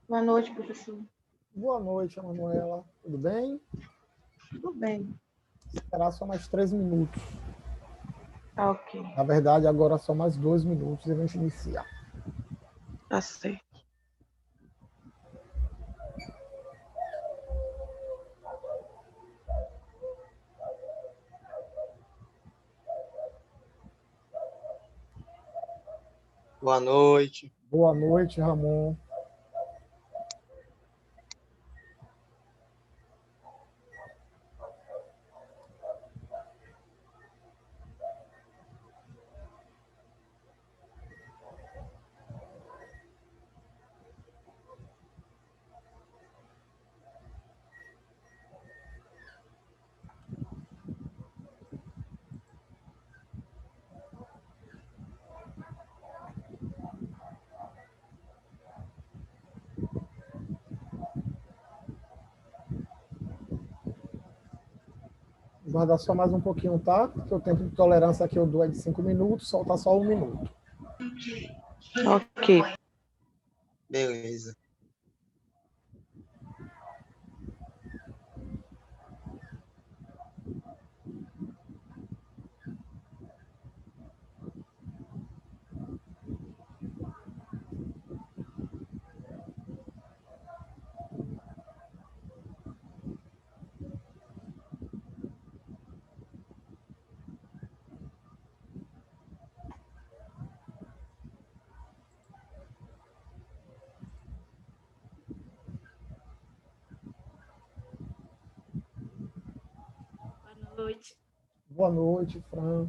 Boa noite, professor. Boa noite, Manuela. Tudo bem? Tudo bem. Esperar só mais 3 minutos. Tá ok. Na verdade, agora só mais 2 minutos e a gente iniciar. Tá certo. Boa noite. Boa noite, Ramon. Guardar só mais um pouquinho, tá? Porque o tempo de tolerância que eu dou é de 5 minutos, soltar só 1 minuto. Ok. Beleza. Boa noite. Boa noite, Fran.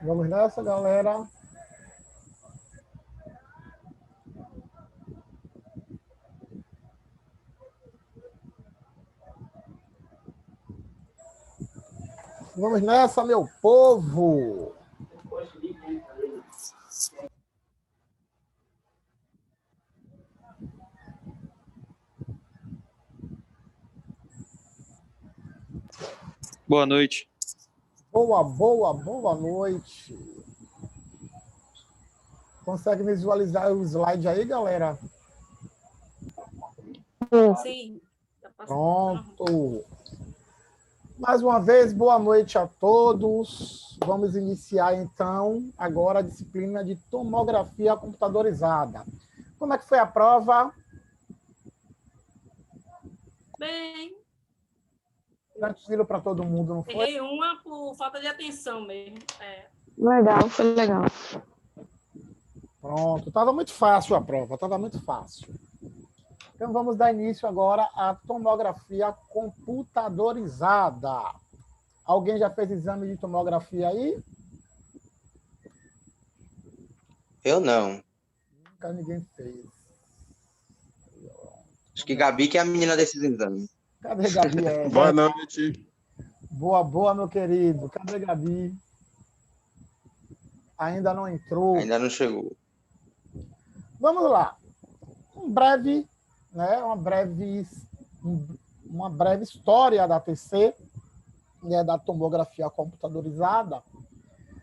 Vamos nessa, galera. Vamos nessa, meu povo. Boa noite. Boa noite. Consegue visualizar o slide aí, galera? Sim. Tá passando. Pronto. Mais uma vez, boa noite a todos. Vamos iniciar, então, agora a disciplina de tomografia computadorizada. Como é que foi a prova? Bem, Tranquilo para todo mundo, não foi? errei uma por falta de atenção mesmo. Legal, foi legal. Pronto, estava muito fácil a prova, estava muito fácil. Então, vamos dar início agora à tomografia computadorizada. Alguém já fez exame de tomografia aí? Eu não. Nunca ninguém fez. Acho que Gabi que é a menina desses exames. Cadê Gabi? Boa noite. Boa, meu querido. Cadê Gabi? Ainda não entrou. Ainda não chegou. Vamos lá. Uma breve história da TC, né, da tomografia computadorizada.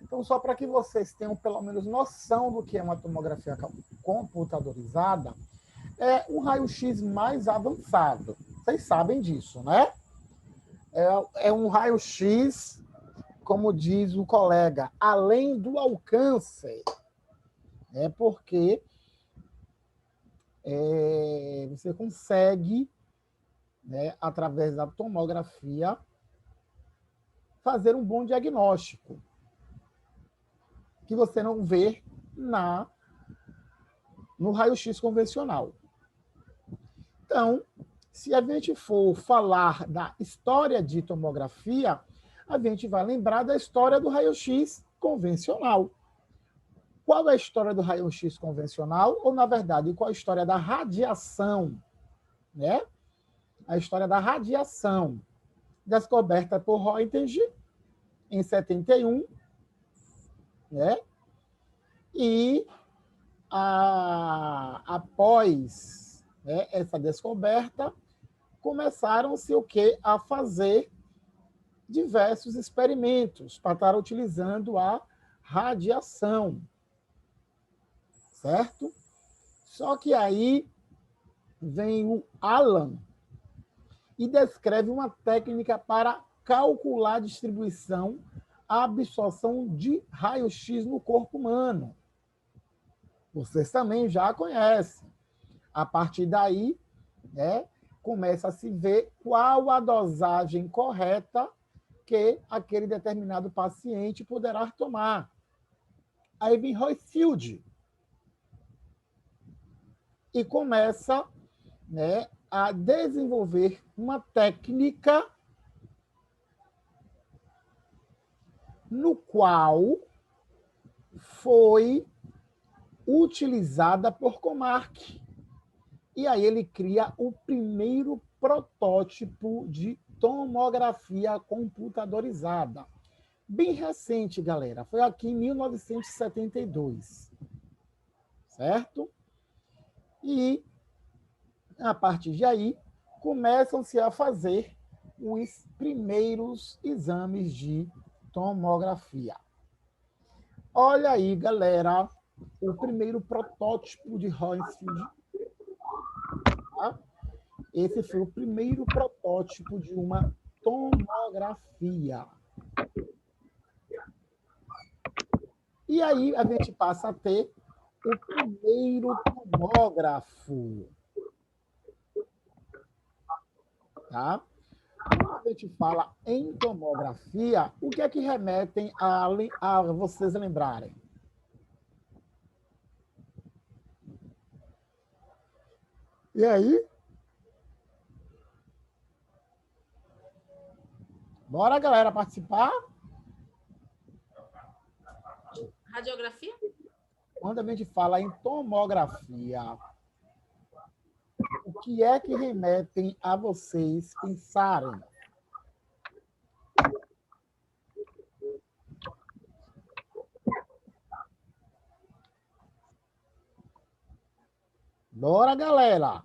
Então, só para que vocês tenham pelo menos noção do que é uma tomografia computadorizada, é um raio-x mais avançado. Vocês sabem disso, né? É um raio-x, como diz o colega, além do alcance. É porque você consegue né, através da tomografia, fazer um bom diagnóstico, que você não vê no raio-x convencional. Então, se a gente for falar da história de tomografia, a gente vai lembrar da história do raio-x convencional. Qual é a história do raio-x convencional? Ou, na verdade, qual é a história da radiação? Né? A história da radiação, descoberta por Röntgen em 71, né? E após, né, essa descoberta, começaram-se o quê? A fazer diversos experimentos para estar utilizando a radiação, certo? Só que aí vem o Alan e descreve uma técnica para calcular a distribuição, a absorção de raio-x no corpo humano. Vocês também já conhecem. A partir daí, né, começa a se ver qual a dosagem correta que aquele determinado paciente poderá tomar. Aí vem Hoyfield e começa, né, a desenvolver uma técnica no qual foi utilizada por Comarch. E aí ele cria o primeiro protótipo de tomografia computadorizada. Bem recente, galera. Foi aqui em 1972. Certo? E, a partir de aí, começam-se a fazer os primeiros exames de tomografia. Olha aí, galera, o primeiro protótipo de Hoyfield. Tá? Esse foi o primeiro protótipo de uma tomografia. E aí a gente passa a ter o primeiro tomógrafo. Tá? Quando a gente fala em tomografia, o que é que remetem a vocês lembrarem? E aí? Bora, galera, participar? Radiografia? Quando a gente fala em tomografia, o que é que remetem a vocês pensarem? Bora, galera!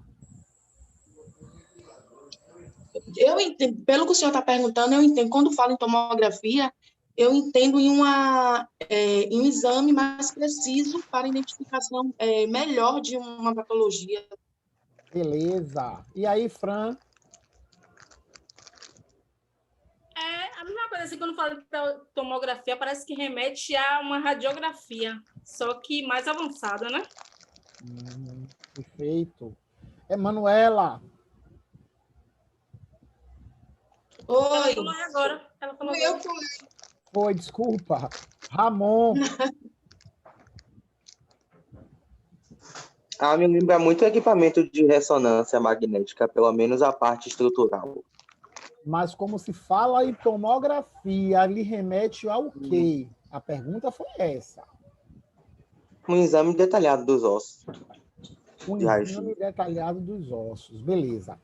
Eu entendo, pelo que o senhor está perguntando, eu entendo. Quando falo em tomografia, eu entendo em um exame mais preciso para identificação melhor de uma patologia. Beleza. E aí, Fran? É a mesma coisa assim, quando falo de tomografia, parece que remete a uma radiografia, só que mais avançada, né? Perfeito. Emanuela. Ela Oi, falou agora. Ela falou eu agora. Foi, desculpa. Ramon. Me lembra muito equipamento de ressonância magnética, pelo menos a parte estrutural. Mas como se fala em tomografia, lhe remete ao quê? A pergunta foi essa. Um exame detalhado dos ossos. Um De raio-x. exame detalhado dos ossos. Beleza.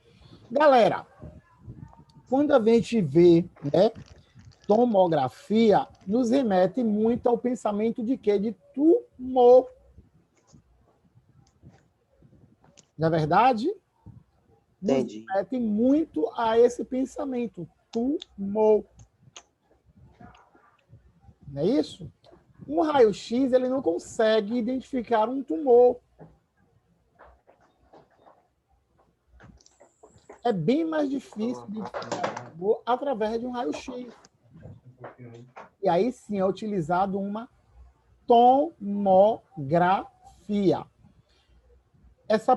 Galera, quando a gente vê, né, tomografia, nos remete muito ao pensamento de quê? De tumor. Não é verdade? Nos Entendi. remete muito a esse pensamento. Tumor. Não é isso? Um raio-x, ele não consegue identificar um tumor. É bem mais difícil identificar um tumor através de um raio-x. E aí sim é utilizado uma tomografia. Esse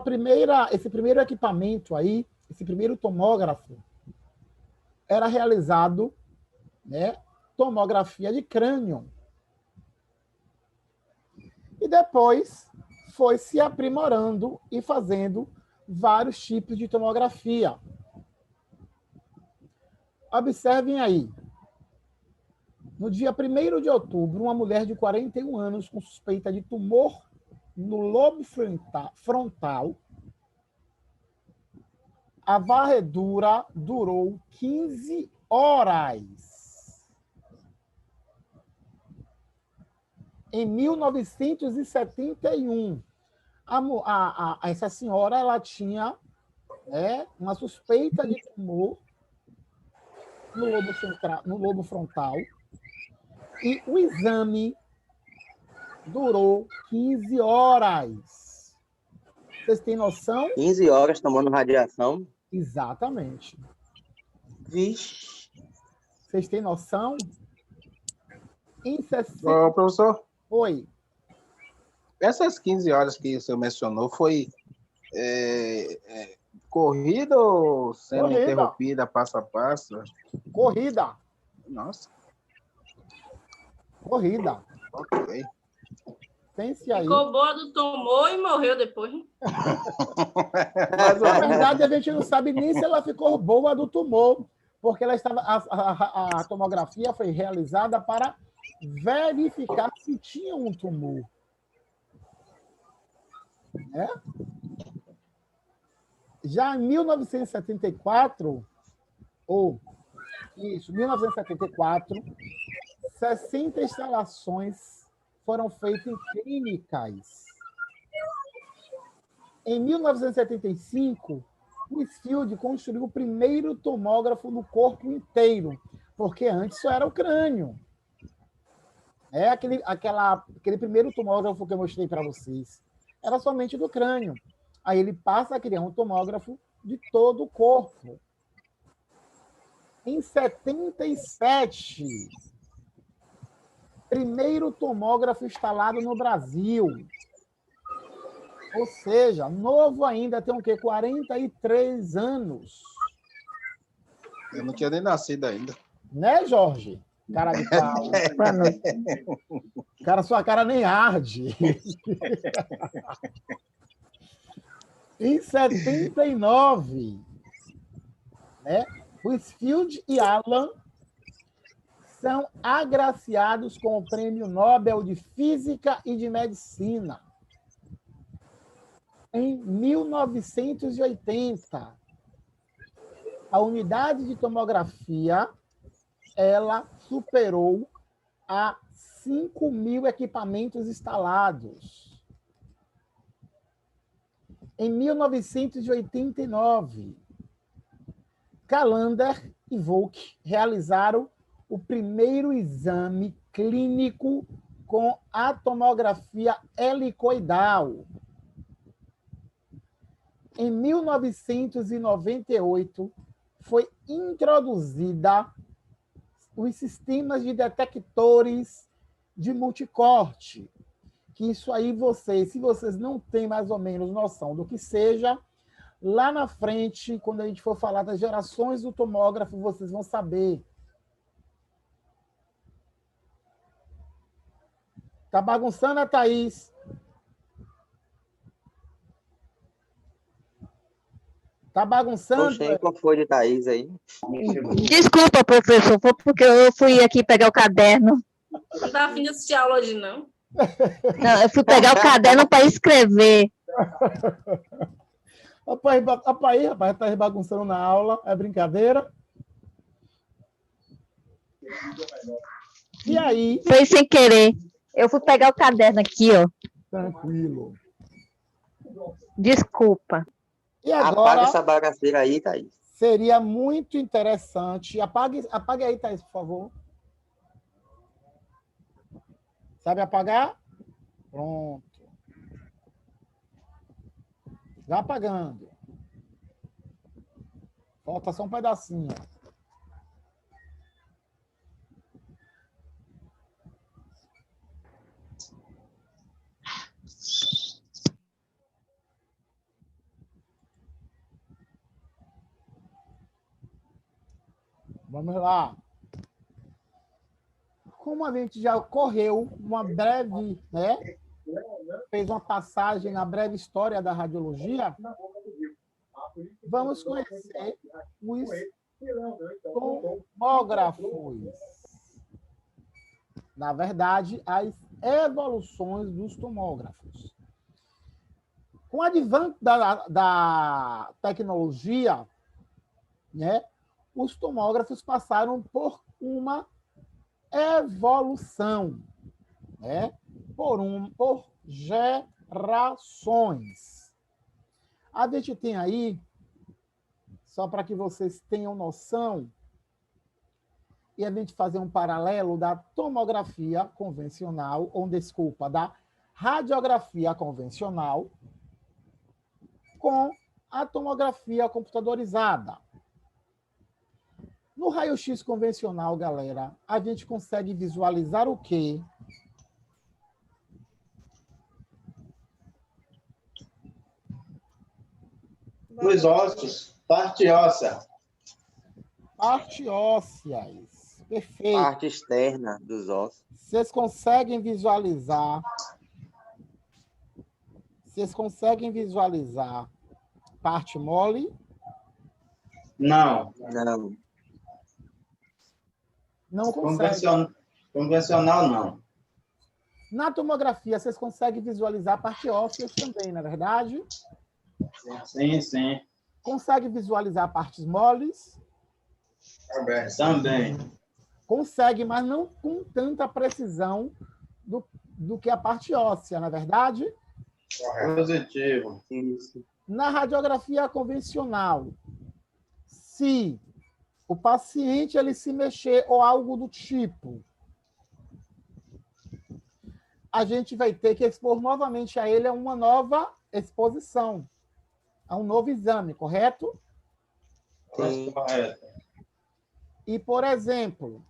primeiro equipamento aí esse primeiro tomógrafo, era realizado, né, tomografia de crânio. E depois foi se aprimorando e fazendo vários tipos de tomografia. Observem aí. No dia 1º de outubro, uma mulher de 41 anos com suspeita de tumor no lobo frontal, a varredura durou 15 horas. Em 1971, essa senhora ela tinha, né, uma suspeita de tumor no lobo frontal e o exame durou 15 horas. Vocês têm noção? 15 horas tomando radiação. Exatamente. Vixe. Vocês têm noção? Em 60... Ô, professor, Oi. essas 15 horas que o senhor mencionou foi corrida ou sendo Corrida. interrompida passo a passo? Corrida. Nossa, Corrida. ok. Pense aí. Ficou boa do tumor e morreu depois. Mas, na verdade, a gente não sabe nem se ela ficou boa do tumor, porque ela estava, a tomografia foi realizada para verificar se tinha um tumor. Né? Já em 1974, 60 instalações foram feitas em clínicas. Em 1975, o Field construiu o primeiro tomógrafo no corpo inteiro, porque antes só era o crânio. É aquele primeiro tomógrafo que eu mostrei para vocês. Era somente do crânio. Aí ele passa a criar um tomógrafo de todo o corpo. Em 77, primeiro tomógrafo instalado no Brasil. Ou seja, novo ainda, tem o quê? 43 anos. Eu não tinha nem nascido ainda. Né, Jorge? Cara de pau. Cara, sua cara nem arde. Em 79, né, Whisfield e Allen são agraciados com o Prêmio Nobel de Física e de Medicina. Em 1980, a unidade de tomografia ela superou a 5.000 equipamentos instalados. Em 1989, Callender e Volk realizaram o primeiro exame clínico com a tomografia helicoidal. Em 1998, foi introduzida os sistemas de detectores de multicorte, que isso aí se vocês não têm mais ou menos noção do que seja, lá na frente, quando a gente for falar das gerações do tomógrafo, vocês vão saber. Tá bagunçando a Thaís? Tá bagunçando? Oxê, qual foi de Thaís aí? Desculpa, professor, foi porque eu fui aqui pegar o caderno. Não tá afim de assistir aula hoje, não? Não, eu fui pegar o caderno para escrever. Rapaz, tá bagunçando na aula, é brincadeira. E aí? Foi sem querer. Eu fui pegar o caderno aqui, ó. Tranquilo. Desculpa. E agora, apaga essa bagaceira aí, Thaís. seria muito interessante. Apague aí, Thaís, por favor. Sabe apagar? Pronto. Já apagando. Falta só um pedacinho. Vamos lá. Como a gente já correu uma breve, né? Fez uma passagem na breve história da radiologia, vamos conhecer os tomógrafos. Na verdade, as evoluções dos tomógrafos. Com o advento da tecnologia, né, os tomógrafos passaram por uma evolução, né, por gerações. A gente tem aí, só para que vocês tenham noção, e a gente fazer um paralelo da tomografia convencional, ou desculpa, da radiografia convencional com a tomografia computadorizada. No raio-x convencional, galera, a gente consegue visualizar o quê? Os ossos, parte óssea. Parte ósseas. Perfeito. Parte externa dos ossos. Vocês conseguem visualizar? Vocês conseguem visualizar parte mole? Não. Não. Não conseguem. Convencional, não. Na tomografia, vocês conseguem visualizar parte óssea também, não é verdade? Sim, sim. Consegue visualizar partes moles? Também. Consegue, mas não com tanta precisão do que a parte óssea, não é verdade? Positivo. Isso. Na radiografia convencional, se o paciente ele se mexer ou algo do tipo, a gente vai ter que expor novamente a ele a uma nova exposição, a um novo exame, correto? Sim. Correto. E, por exemplo,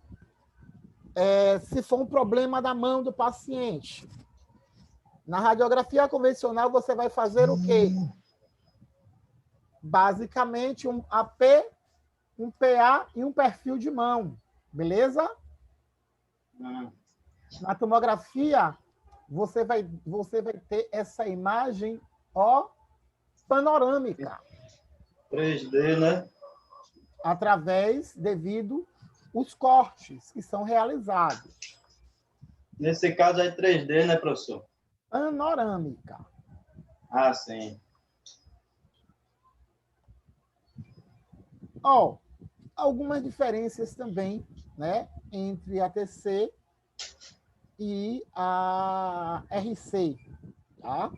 se for um problema da mão do paciente, na radiografia convencional você vai fazer o quê? Basicamente, um AP, um PA e um perfil de mão, beleza? Na tomografia, você vai ter essa imagem panorâmica. 3D, né? Devido os cortes que são realizados. Nesse caso é 3D, né, professor? Panorâmica. Ah, sim. Algumas diferenças também, né, entre a TC e a RC, tá?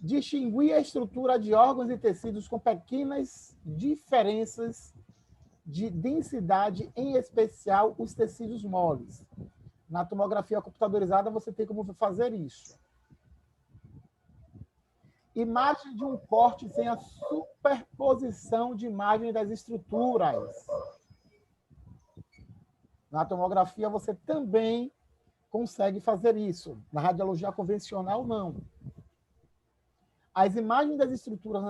Distinguir a estrutura de órgãos e tecidos com pequenas diferenças de densidade, em especial os tecidos moles. Na tomografia computadorizada, você tem como fazer isso. Imagem de um corte sem a superposição de imagens das estruturas. Na tomografia, você também consegue fazer isso. Na radiologia convencional, não. As imagens das estruturas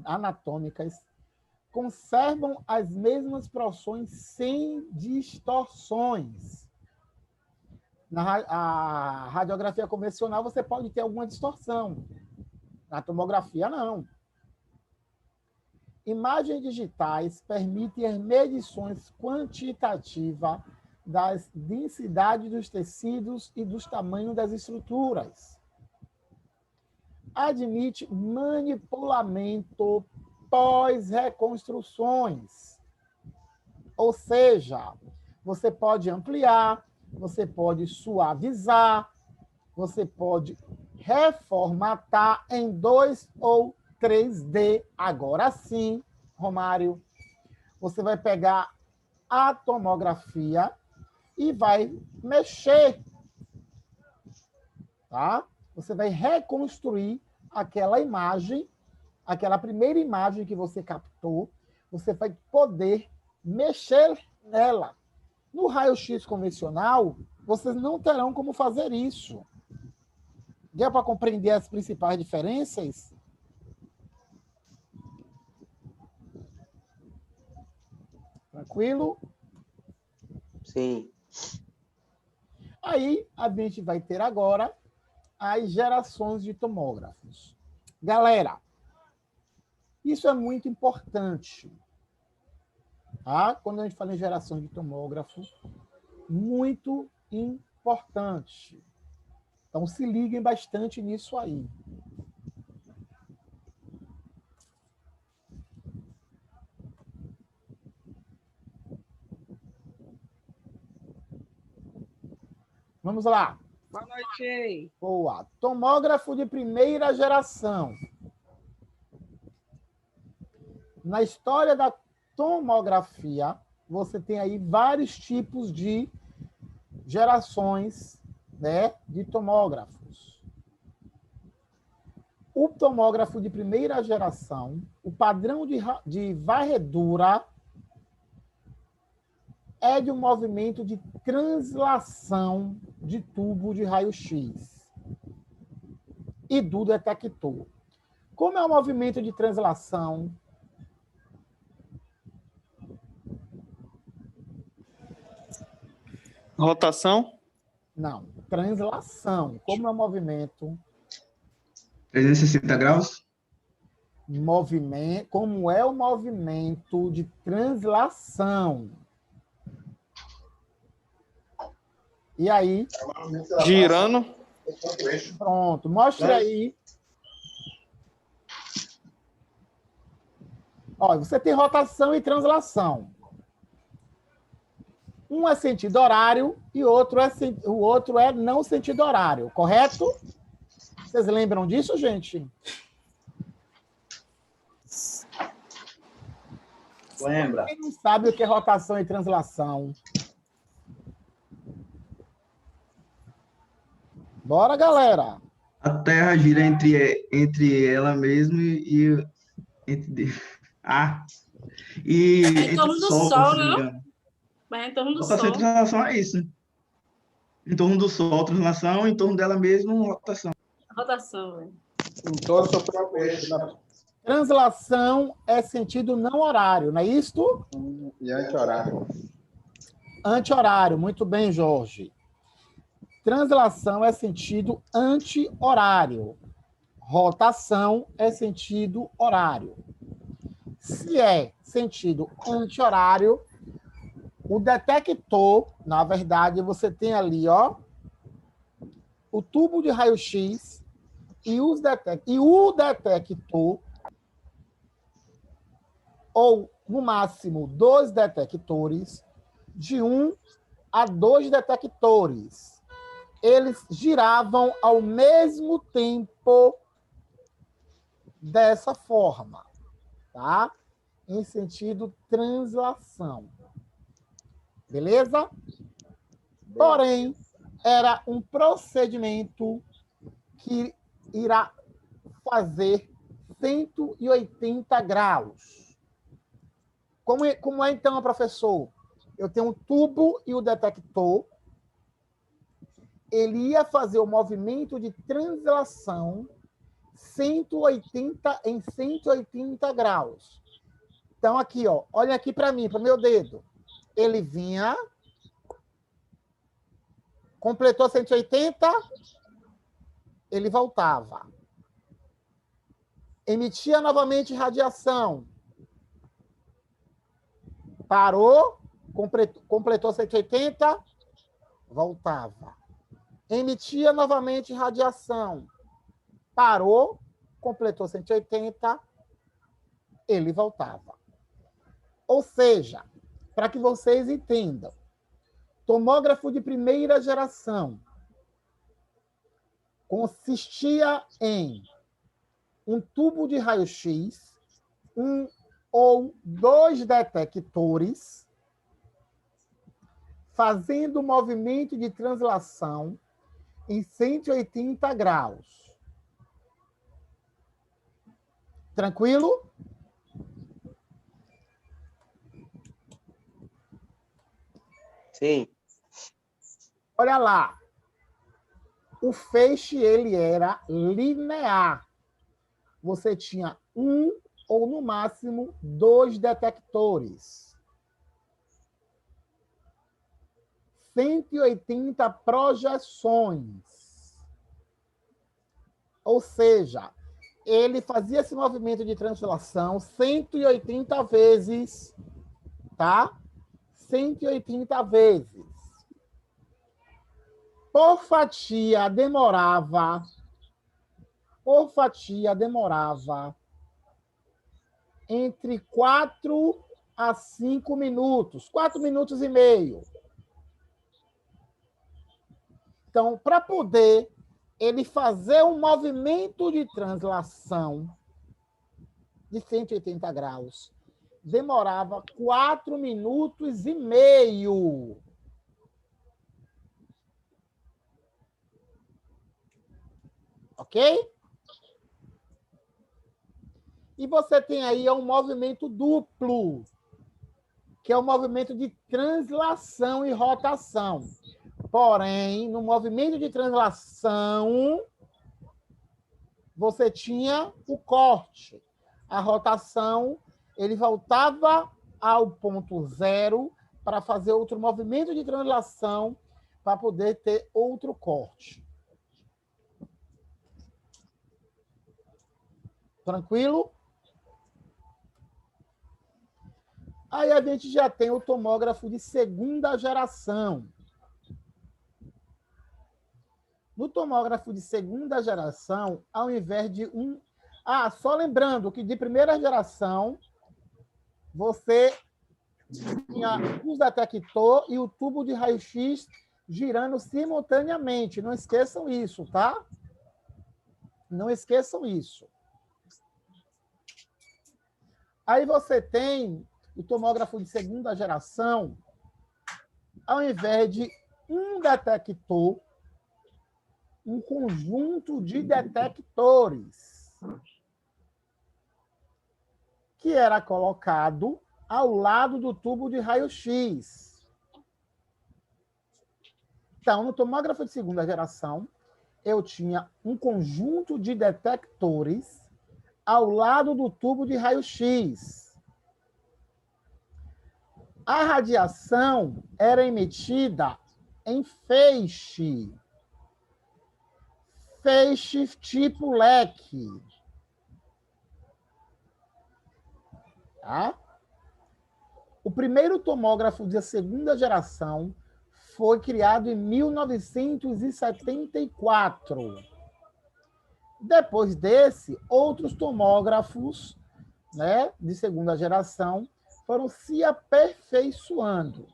anatômicas conservam as mesmas porções sem distorções. Na radiografia convencional, você pode ter alguma distorção. Na tomografia, não. Imagens digitais permitem as medições quantitativas das densidades dos tecidos e dos tamanhos das estruturas. Admite manipulamento pós-reconstruções. Ou seja, você pode ampliar, você pode suavizar, você pode reformatar em 2 ou 3D. Agora sim, Romário, você vai pegar a tomografia e vai mexer, tá? Você vai reconstruir aquela imagem, aquela primeira imagem que você captou, você vai poder mexer nela. No raio-x convencional, vocês não terão como fazer isso. Deu para compreender as principais diferenças? Tranquilo? Sim. Aí a gente vai ter agora as gerações de tomógrafos. Galera, isso é muito importante. Tá? Quando a gente fala em geração de tomógrafo, muito importante. Então, se liguem bastante nisso aí. Vamos lá. Boa noite. Boa. Tomógrafo de primeira geração. Na história da tomografia, você tem aí vários tipos de gerações, né, de tomógrafos. O tomógrafo de primeira geração, o padrão de varredura é de um movimento de translação de tubo de raio-x e do detector. Como é o movimento de translação? Rotação? Não, translação. Como é o movimento? 360 graus? Como é o movimento de translação? E aí? Girando. Pronto, mostre aí. Olha, você tem rotação e translação. Um é sentido horário e o outro é não sentido horário, correto? Vocês lembram disso, gente? Lembra? Quem não sabe o que é rotação e translação? Bora, galera! A Terra gira entre ela mesma e É em entre torno o do Sol, Sol, se não me né? engano. Mas é em torno do Rotação e Sol. translação é isso. Em torno do Sol, translação, em torno dela mesma, rotação. Rotação, velho. Em todo o seu próprio eixo, né? Translação é sentido não horário, não é isto? E anti-horário. Anti-horário, muito bem, Jorge. Translação é sentido anti-horário. Rotação é sentido horário. Se é sentido anti-horário, o detector, na verdade, você tem ali, ó, o tubo de raio-x e o detector, ou, no máximo, 2 detectores, de 1 a 2 detectores. Eles giravam ao mesmo tempo dessa forma, tá? Em sentido translação. Beleza? Porém, era um procedimento que irá fazer 180 graus. Como é então, professor? Eu tenho um tubo e o detector. Ele ia fazer o movimento de translação 180 graus. Então, aqui, ó, olha aqui para mim, para o meu dedo. Ele vinha, completou 180, ele voltava. Emitia novamente radiação. Parou, completou 180, voltava. Emitia novamente radiação. Parou, completou 180, ele voltava. Ou seja, para que vocês entendam, tomógrafo de primeira geração consistia em um tubo de raio-x, 1 ou 2 detectores, fazendo movimento de translação em 180 graus. Tranquilo? Sim. Olha lá. O feixe, ele era linear. Você tinha 1 ou, no máximo, 2 detectores. 180 projeções. Ou seja, ele fazia esse movimento de translação 180 vezes, tá? 180 vezes. Por fatia demorava entre 4 a 5 minutos, 4 minutos e meio. Então, para poder ele fazer um movimento de translação de 180 graus, demorava 4 minutos e meio. Ok? E você tem aí um movimento duplo, que é o movimento de translação e rotação. Porém, no movimento de translação, você tinha o corte. A rotação, ele voltava ao ponto zero para fazer outro movimento de translação para poder ter outro corte. Tranquilo? Aí a gente já tem o tomógrafo de segunda geração. No tomógrafo de segunda geração, ao invés de um... Ah, só lembrando que de primeira geração, você tinha o detector e o tubo de raio-x girando simultaneamente. Não esqueçam isso, tá? Não esqueçam isso. Aí você tem o tomógrafo de segunda geração, ao invés de um detector, um conjunto de detectores que era colocado ao lado do tubo de raio-x. Então, no tomógrafo de segunda geração, eu tinha um conjunto de detectores ao lado do tubo de raio-x. A radiação era emitida em feixe tipo leque. Tá? O primeiro tomógrafo de segunda geração foi criado em 1974. Depois desse, outros tomógrafos, né, de segunda geração foram se aperfeiçoando.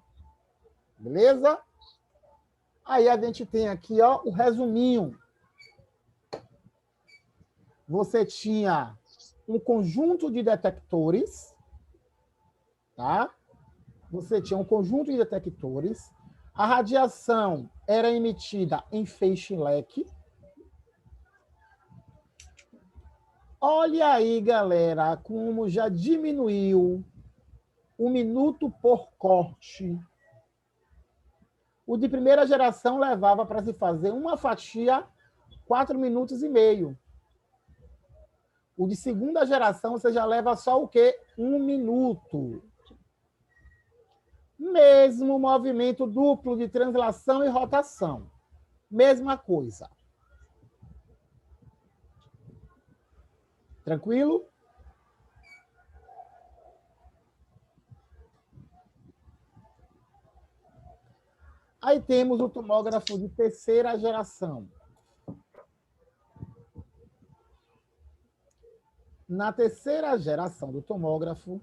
Beleza? Aí a gente tem aqui, ó, o resuminho. Você tinha um conjunto de detectores, tá? Você tinha um conjunto de detectores. A radiação era emitida em feixe leque. Olha aí, galera, como já diminuiu o minuto por corte. O de primeira geração levava para se fazer uma fatia 4 minutos e meio. O de segunda geração você já leva só o quê? 1 minuto. Mesmo movimento duplo de translação e rotação. Mesma coisa. Tranquilo? Aí temos o tomógrafo de terceira geração. Na terceira geração do tomógrafo,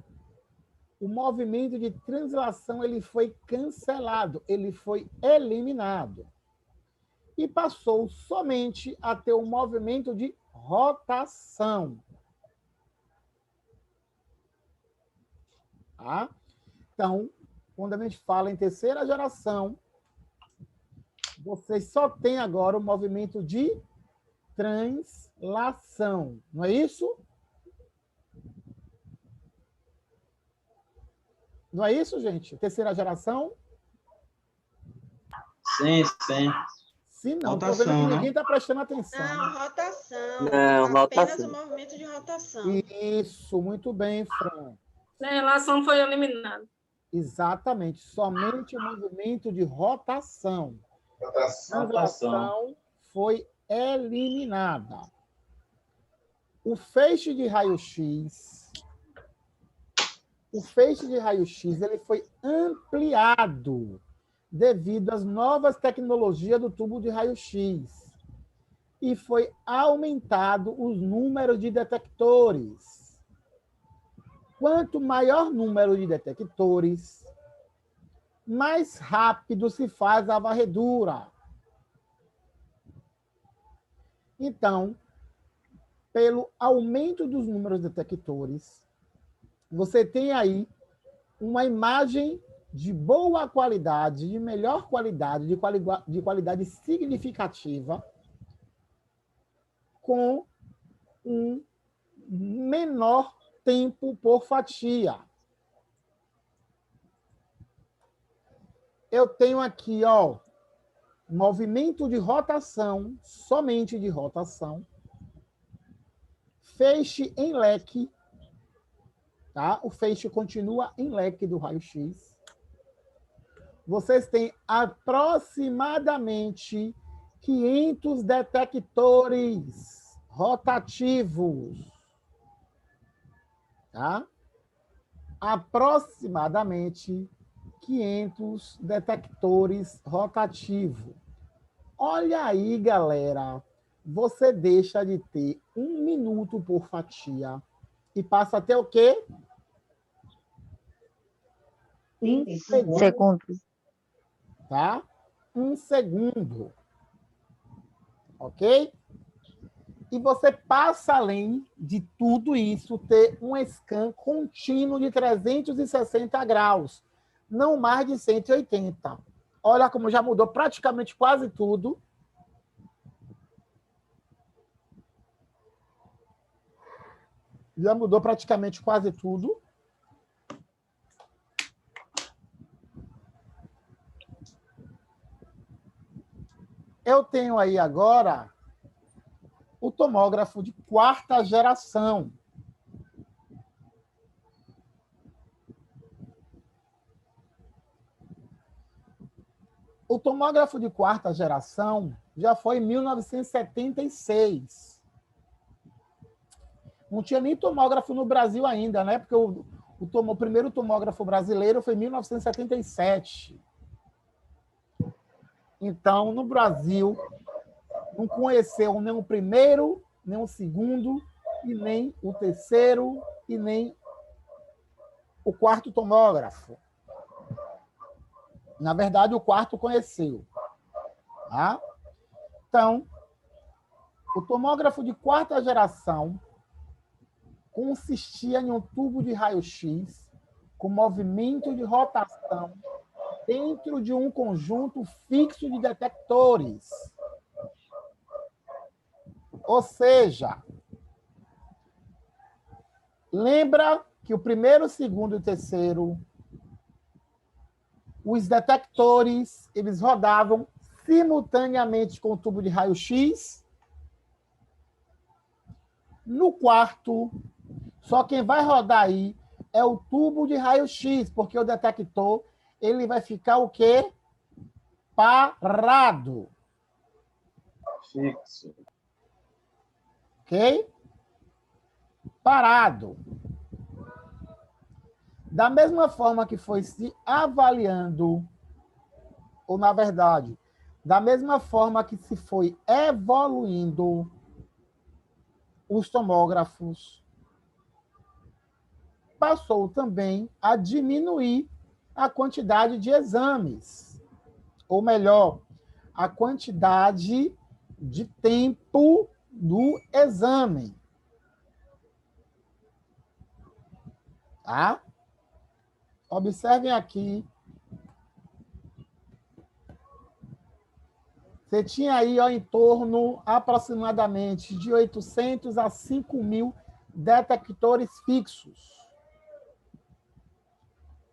o movimento de translação ele foi cancelado, ele foi eliminado. E passou somente a ter um movimento de rotação. Tá? Então, quando a gente fala em terceira geração, vocês só têm agora o movimento de translação. Não é isso? Não é isso, gente? Terceira geração? Sim, sim. Se não, tô Rotação, vendo que não? ninguém está prestando atenção. Não, rotação. Não, Apenas rotação. o movimento de rotação. Isso, muito bem, Fran. A relação foi eliminada. Exatamente, somente o movimento de rotação. Rotação. Translação foi eliminada. O feixe de raio-x, ele foi ampliado devido às novas tecnologias do tubo de raio-x e foi aumentado os números de detectores. Quanto maior número de detectores, mais rápido se faz a varredura. Então, pelo aumento dos números de detectores, você tem aí uma imagem de boa qualidade, de melhor qualidade, de qualidade significativa, com um menor tempo por fatia. Eu tenho aqui, ó, movimento de rotação, somente de rotação, feixe em leque, tá? O feixe continua em leque do raio-x. Vocês têm aproximadamente 500 detectores rotativos, tá? Aproximadamente 500 detectores rotativos. Olha aí, galera, você deixa de ter 1 minuto por fatia e passa a ter o quê? 1 segundo. Tá? 1 segundo. Ok? E você passa, além de tudo isso, ter um scan contínuo de 360 graus, não mais de 180. Olha como já mudou praticamente quase tudo. Já mudou praticamente quase tudo. Eu tenho aí agora o tomógrafo de 4ª geração. O tomógrafo de 4ª geração já foi em 1976. Não tinha nem tomógrafo no Brasil ainda, né? Porque o primeiro tomógrafo brasileiro foi em 1977. Então, no Brasil, não conheceu nem o primeiro, nem o segundo, e nem o terceiro, e nem o 4º tomógrafo. Na verdade, o 4º conheceu. Tá? Então, o tomógrafo de 4ª geração consistia em um tubo de raio-x com movimento de rotação dentro de um conjunto fixo de detectores. Ou seja, lembra que o primeiro, o segundo e o terceiro, os detectores, eles rodavam simultaneamente com o tubo de raio-x. No 4º, só quem vai rodar aí é o tubo de raio-x, porque o detector ele vai ficar o quê? Parado. Fixo. Ok? Parado. Da mesma forma que foi se avaliando, ou na verdade, da mesma forma que se foi evoluindo os tomógrafos, passou também a diminuir a quantidade de exames, ou melhor, a quantidade de tempo do exame. Tá? Observem aqui. Você tinha aí ó, em torno aproximadamente de 800 a 5.000 detectores fixos.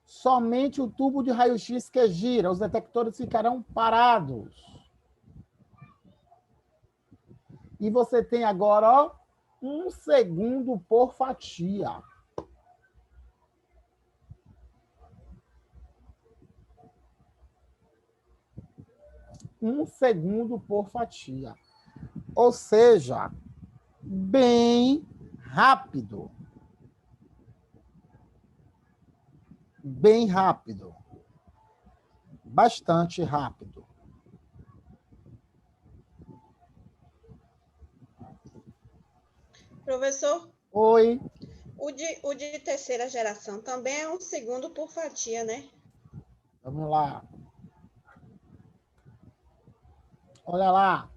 Somente o tubo de raio-x que gira, os detectores ficarão parados. E você tem agora ó, 1 segundo por fatia. 1 segundo por fatia. Ou seja, bem rápido. Bem rápido. Bastante rápido. Professor, Oi. o de terceira geração também é 1 segundo por fatia, né? Vamos lá. Olha lá.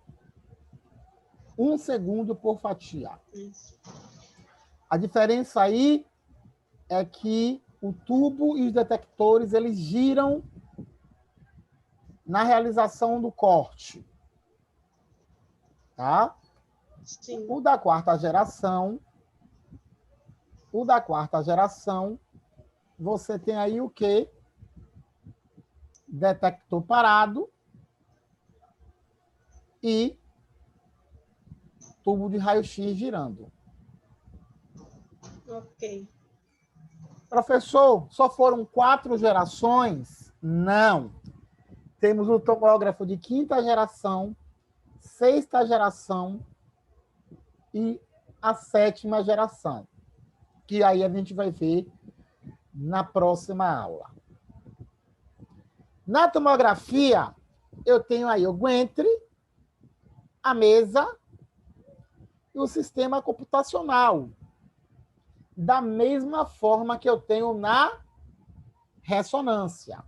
1 segundo por fatia. Isso. A diferença aí é que o tubo e os detectores, eles giram na realização do corte. Tá? Sim. O da quarta geração, você tem aí o quê? Detector parado e tubo de raio-x girando. Ok. Professor, só foram 4 gerações? Não. Temos o tomógrafo de 5ª geração, 6ª geração e a 7ª geração, que aí a gente vai ver na próxima aula. Na tomografia, eu tenho aí o Gantry, a mesa e o sistema computacional, da mesma forma que eu tenho na ressonância.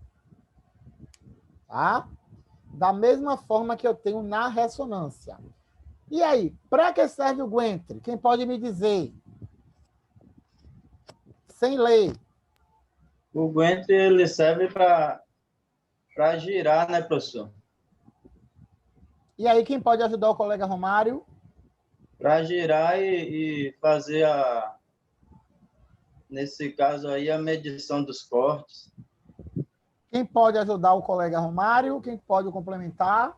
Tá? Da mesma forma que eu tenho na ressonância. E aí, para que serve o Gantry? Quem pode me dizer? Sem ler. O Gwent, ele serve para girar, né, professor? E aí, quem pode ajudar o colega Romário? Para girar e fazer nesse caso aí, a medição dos cortes. Quem pode ajudar o colega Romário? Quem pode complementar?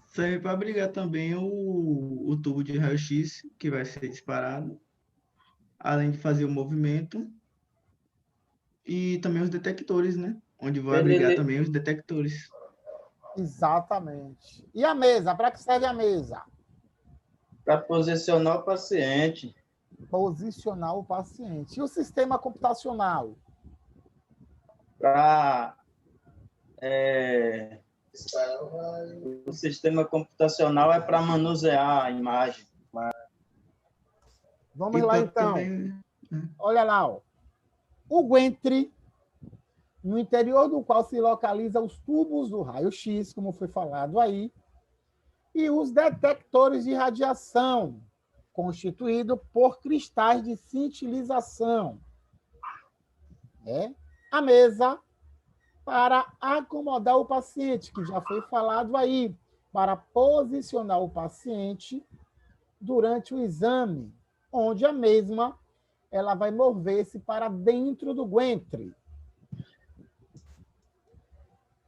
Serve para abrigar também o tubo de raio-x que vai ser disparado, além de fazer o movimento, e também os detectores, né? Onde vai abrigar também os detectores. Exatamente. E a mesa? Para que serve a mesa? Para posicionar o paciente. Posicionar o paciente. E o sistema computacional? Para... O sistema computacional é para manusear a imagem. Vamos lá, então. Também... Olha lá, ó. O Gantry, no interior do qual se localizam os tubos do raio-x, como foi falado aí, e os detectores de radiação, constituído por cristais de cintilização. A mesa para acomodar o paciente, que já foi falado aí, para posicionar o paciente durante o exame, onde a mesma ela vai mover-se para dentro do Gantry.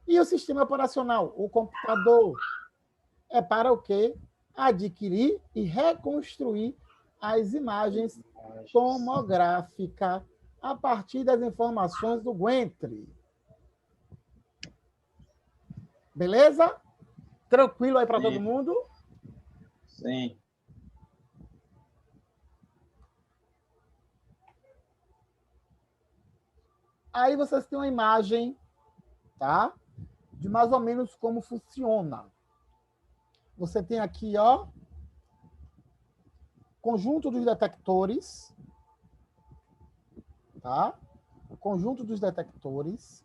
E o sistema operacional, o computador, é para o quê? Adquirir e reconstruir as imagens tomográficas a partir das informações do Gantry. Beleza? Tranquilo aí para todo mundo? Sim. Aí vocês têm uma imagem, tá? De mais ou menos como funciona. Você tem aqui, ó, conjunto dos detectores, tá? O conjunto dos detectores.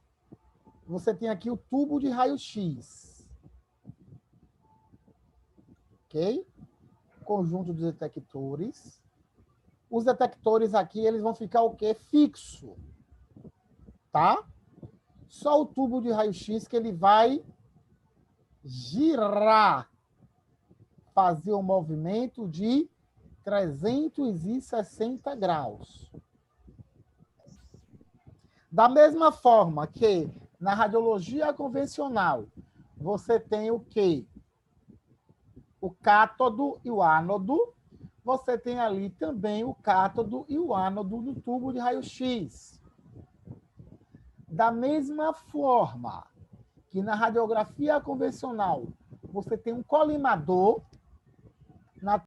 Você tem aqui o tubo de raio-x. Ok? Conjunto dos detectores. Os detectores aqui, eles vão ficar o quê? Fixo. Tá? Só o tubo de raio-x que ele vai girar, fazer um movimento de 360 graus. Da mesma forma que na radiologia convencional, você tem o quê? O cátodo e o ânodo. Você tem ali também o cátodo e o ânodo do tubo de raio-x. Da mesma forma, que na radiografia convencional você tem um colimador, na